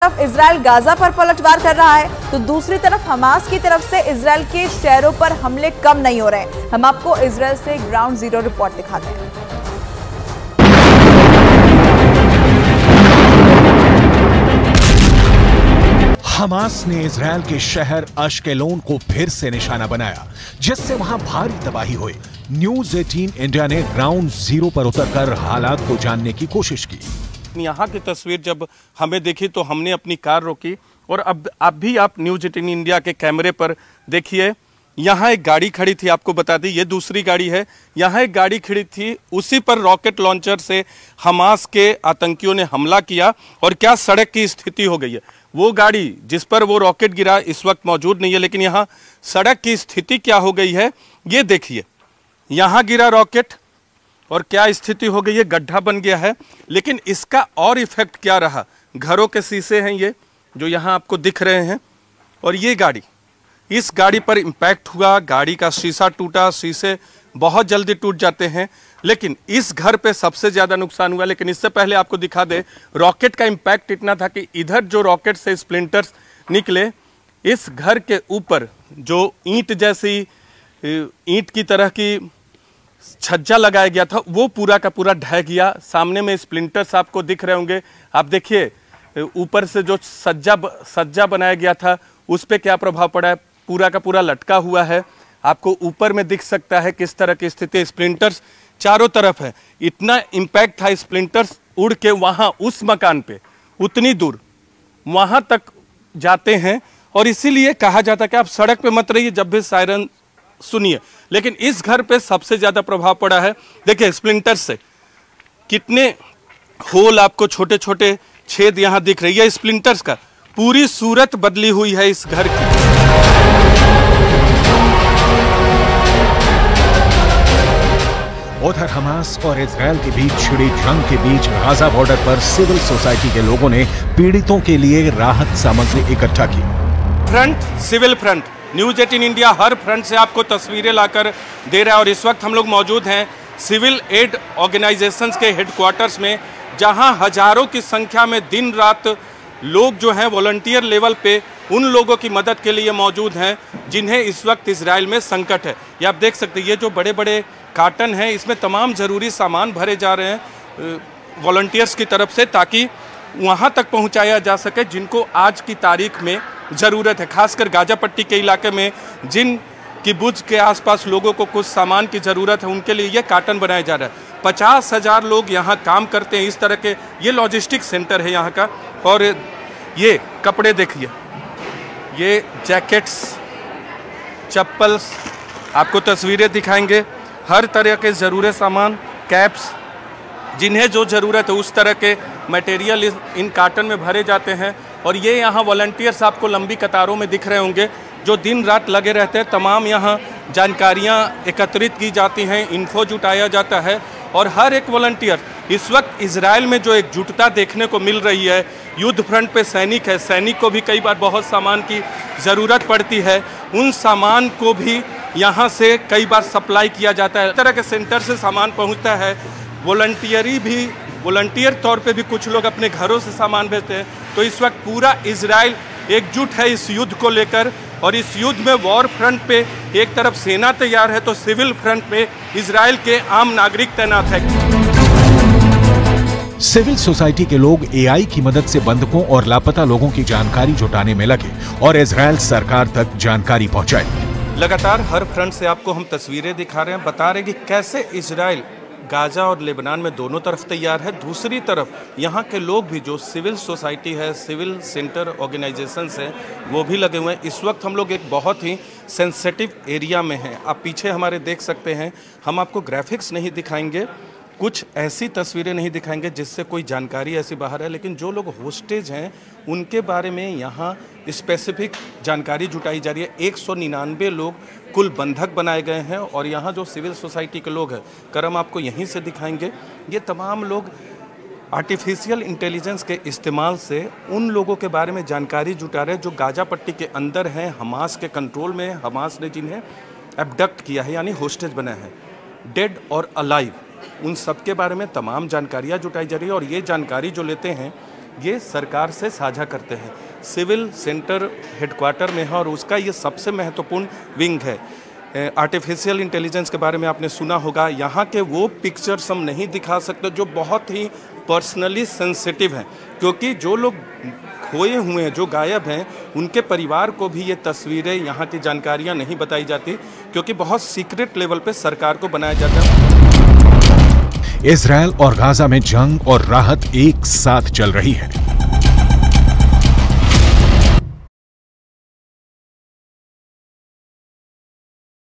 तरफ Israel Gaza पर पलटवार कर रहा है तो दूसरी तरफ हमास की तरफ से इजराइल के शहरों पर हमले कम नहीं हो रहे। हम आपको इजराइल से ग्राउंड जीरो रिपोर्ट दिखाते हैं। हमास ने इजराइल के शहर अश्केलोन को फिर से निशाना बनाया, जिससे वहां भारी तबाही हुई। न्यूज 18 इंडिया ने ग्राउंड जीरो पर उतरकर हालात को जानने की कोशिश की। यहाँ की तस्वीर जब हमें देखी तो हमने अपनी कार रोकी और अब भी आप न्यूज 18 इंडिया के कैमरे पर देखिए, यहाँ एक गाड़ी खड़ी थी। आपको बता दें ये दूसरी गाड़ी है। यहाँ एक गाड़ी खड़ी थी, उसी पर रॉकेट लॉन्चर से हमास के आतंकियों ने हमला किया और क्या सड़क की स्थिति हो गई है। वो गाड़ी जिस पर वो रॉकेट गिरा इस वक्त मौजूद नहीं है, लेकिन यहाँ सड़क की स्थिति क्या हो गई है ये देखिए। यहाँ गिरा रॉकेट और क्या स्थिति हो गई है, गड्ढा बन गया है। लेकिन इसका और इफेक्ट क्या रहा, घरों के शीशे हैं ये जो यहाँ आपको दिख रहे हैं, और ये गाड़ी, इस गाड़ी पर इम्पैक्ट हुआ, गाड़ी का शीशा टूटा। शीशे बहुत जल्दी टूट जाते हैं, लेकिन इस घर पे सबसे ज़्यादा नुकसान हुआ। लेकिन इससे पहले आपको दिखा दे, रॉकेट का इम्पैक्ट इतना था कि इधर जो रॉकेट से स्प्लिंटर्स निकले, इस घर के ऊपर जो ईंट जैसी ईंट की तरह की छज्जा लगाया गया था वो पूरा का पूरा ढह गया। सामने में स्प्लिंटर्स आपको दिख रहे होंगे। आप देखिए ऊपर से जो सज्जा बनाया गया था उस पर क्या प्रभाव पड़ा है, पूरा का पूरा लटका हुआ है। आपको ऊपर में दिख सकता है किस तरह की स्थिति, स्प्लिंटर्स चारों तरफ है। इतना इम्पैक्ट था, स्प्लिंटर्स उड़ के वहाँ उस मकान पे उतनी दूर वहाँ तक जाते हैं। और इसीलिए कहा जाता है कि आप सड़क पे मत रहिए, जब भी सायरन सुनिए। लेकिन इस घर पे सबसे ज़्यादा प्रभाव पड़ा है। देखिए स्प्लिंटर्स से कितने होल, आपको छोटे छोटे छेद यहाँ दिख रही है स्प्लिंटर्स का। पूरी सूरत बदली हुई है इस घर की। उधर हमास और इजराइल के बीच छिड़ी जंग के बीच गाजा बॉर्डर पर सिविल सोसाइटी के लोगों ने पीड़ितों के लिए राहत सामग्री इकट्ठा की। Front, civil front, news 18 India हर फ्रंट से आपको तस्वीरें लाकर दे रहा है। और इस वक्त हम लोग मौजूद हैं सिविल एड ऑर्गेनाइजेशंस के हेडक्वार्टर्स में, जहां हजारों की संख्या में दिन रात लोग जो हैं वॉलंटियर लेवल पे उन लोगों की मदद के लिए मौजूद हैं जिन्हें इस वक्त इजराइल में संकट है। ये आप देख सकते हैं, ये जो बड़े बड़े कार्टन हैं इसमें तमाम ज़रूरी सामान भरे जा रहे हैं वॉलंटियर्स की तरफ से, ताकि वहाँ तक पहुँचाया जा सके जिनको आज की तारीख में ज़रूरत है। खासकर गाजा पट्टी के इलाके में जिन किबुत्ज़ के आसपास लोगों को कुछ सामान की ज़रूरत है उनके लिए ये कार्टन बनाया जा रहा है। 50,000 लोग यहाँ काम करते हैं इस तरह के। ये लॉजिस्टिक सेंटर है यहाँ का। और ये कपड़े देखिए, ये जैकेट्स, चप्पल्स, आपको तस्वीरें दिखाएंगे। हर तरह के ज़रूरी सामान, कैप्स, जिन्हें जो ज़रूरत है उस तरह के मटेरियल इन कार्टन में भरे जाते हैं। और ये यहाँ वॉलंटियर्स आपको लंबी कतारों में दिख रहे होंगे जो दिन रात लगे रहते हैं। तमाम यहाँ जानकारियाँ एकत्रित की जाती हैं, इन्फो जुटाया जाता है। और हर एक वॉलंटियर, इस वक्त इजराइल में जो एकजुटता देखने को मिल रही है, युद्ध फ्रंट पे सैनिक है, सैनिक को भी कई बार बहुत सामान की ज़रूरत पड़ती है, उन सामान को भी यहाँ से कई बार सप्लाई किया जाता है। इस तरह के सेंटर से सामान पहुँचता है। वॉलंटियर तौर पे भी कुछ लोग अपने घरों से सामान भेजते हैं। तो इस वक्त पूरा इजराइल एकजुट है इस युद्ध को लेकर। और इस युद्ध में वॉर फ्रंट पे एक तरफ सेना तैयार है तो सिविल फ्रंट पे इजराइल के आम नागरिक तैनात है। सिविल सोसाइटी के लोग एआई की मदद से बंधकों और लापता लोगों की जानकारी जुटाने में लगे और इजराइल सरकार तक जानकारी पहुंचाई। लगातार हर फ्रंट से आपको हम तस्वीरें दिखा रहे हैं, बता रहे हैं कि कैसे इजराइल गाजा और लेबनान में दोनों तरफ तैयार है। दूसरी तरफ यहाँ के लोग भी, जो सिविल सोसाइटी है, सिविल सेंटर ऑर्गेनाइजेशंस हैं, वो भी लगे हुए हैं। इस वक्त हम लोग एक बहुत ही सेंसिटिव एरिया में हैं। आप पीछे हमारे देख सकते हैं। हम आपको ग्राफिक्स नहीं दिखाएंगे, कुछ ऐसी तस्वीरें नहीं दिखाएंगे जिससे कोई जानकारी ऐसी बाहर है, लेकिन जो लोग होस्टेज हैं उनके बारे में यहाँ स्पेसिफिक जानकारी जुटाई जा रही है। 199 लोग कुल बंधक बनाए गए हैं। और यहाँ जो सिविल सोसाइटी के लोग हैं, करम आपको यहीं से दिखाएंगे, ये तमाम लोग आर्टिफिशियल इंटेलिजेंस के इस्तेमाल से उन लोगों के बारे में जानकारी जुटा रहे हैं जो गाजा पट्टी के अंदर हैं, हमास के कंट्रोल में। हमास ने जिन्हें एबडक्ट किया है, यानी होस्टेज बनाया है, डेड और अलाइव, उन सब के बारे में तमाम जानकारियाँ जुटाई जा रही है। और ये जानकारी जो लेते हैं ये सरकार से साझा करते हैं। सिविल सेंटर हेडक्वार्टर में है और उसका ये सबसे महत्वपूर्ण विंग है। आर्टिफिशियल इंटेलिजेंस के बारे में आपने सुना होगा। यहाँ के वो पिक्चर्स हम नहीं दिखा सकते जो बहुत ही पर्सनली सेंसिटिव हैं, क्योंकि जो लोग खोए हुए हैं, जो गायब हैं, उनके परिवार को भी ये तस्वीरें, यहाँ की जानकारियाँ नहीं बताई जाती, क्योंकि बहुत सीक्रेट लेवल पे सरकार को बनाया जाता है। इजरायल और गाजा में जंग और राहत एक साथ चल रही है।